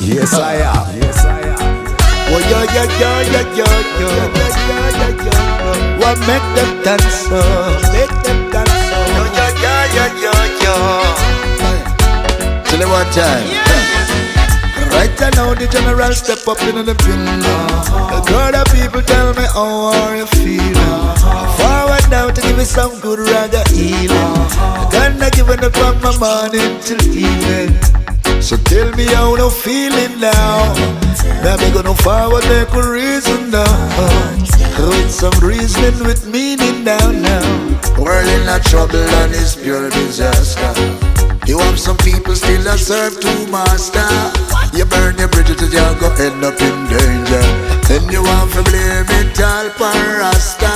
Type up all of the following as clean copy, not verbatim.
Yes, I am. Yes, I am. Oh, yo, yo, yo, yo, yo, yo, yo, yo, yo. What make them dance? Make them dance. Yo, yo, yo, yo, yo, yo. Till the one time. Right now the general step up in the pillow. A crowd of people tell me how are you feeling. Forward now to give me some good ragga healing. Gonna give it up from my morning till evening. So tell me how you feeling now. Now me gonna forward make a reason now. With some reasoning with meaning down now. World in a trouble and it's pure disaster. You have some people still a serve to master. You burn your bridges and you go end up in danger. Then you want to blame it all for Rasta.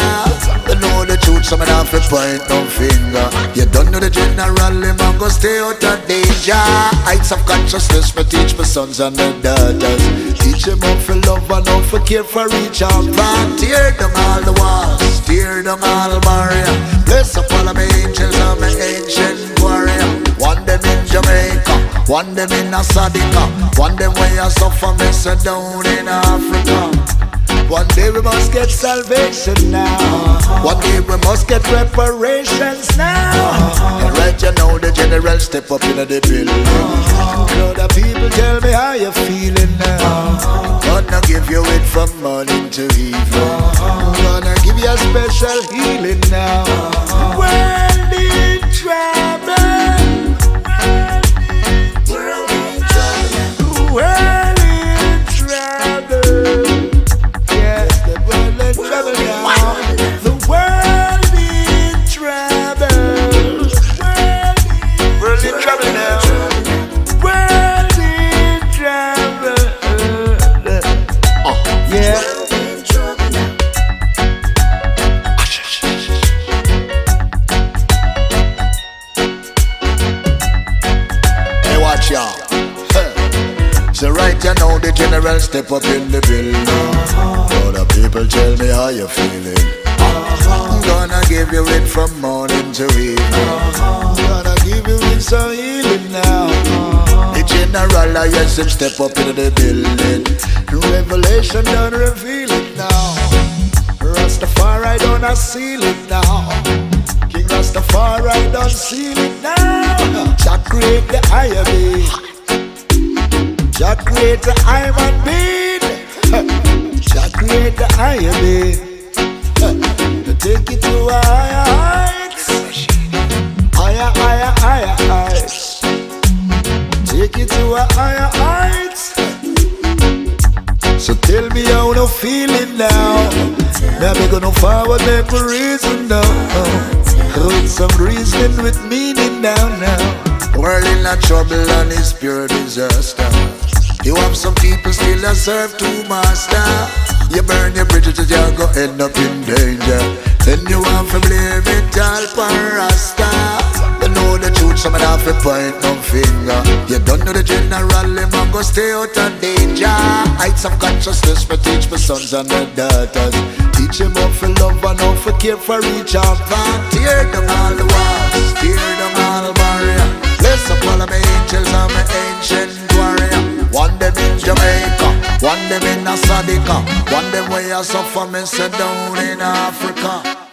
You know the truth, some of them point no finger. You don't know the general, him and go stay out of danger. Heights of consciousness, me teach my sons and my daughters. Teach them how to love and how to care for each other. Tear down all the walls, tear down all barrier. Bless up all of my angels and my ancient warrior. One them in Jamaica, one them in a Sadiqa, one them where you suffer me sit down in Africa. One day we must get salvation now. One day we must get reparations now. And right you know the general step up in the building. Crowd of people tell me how you feeling now. Gonna give you it from morning to evening. Gonna give you a special healing now. World in trouble. World in trouble. Yes, the world in trouble now. The world in trouble. World in trouble now. World in trouble. Yeah. Hey, watch y'all. So right you know the general step up in the building. Other people tell me how you feeling. I'm gonna give you it from morning to evening. Gonna give you it some healing now. The general I yes him step up in the building. Revelation done reveal it now. Rastafari done seal it now. King Rastafari done seal it now. Jah create the IRB. Jah create the iron being. Jah create the iron being. Take it to higher heights. Higher, higher, higher heights. Take it to a higher heights. So tell me how you feeling now. Now me gonna forward make a reason now. With some reasoning with meaning down now. World in a trouble and it's pure disaster. You have some people still a serve to master. You burn your bridges and you go end up in danger. Then you want to blame it all for Rasta. You know the truth, some of them point no finger. You don't know the general, him and go stay out of danger. Heights of consciousness, me teach my sons and my daughters. Teach them how to love and how to care for each other. Tear down all the walls, tear down all barrier. Bless up all of my angels and my ancient warrior. One them in Jamaica, one them in a Sadiqa, one them where you suffer me sit down in Africa.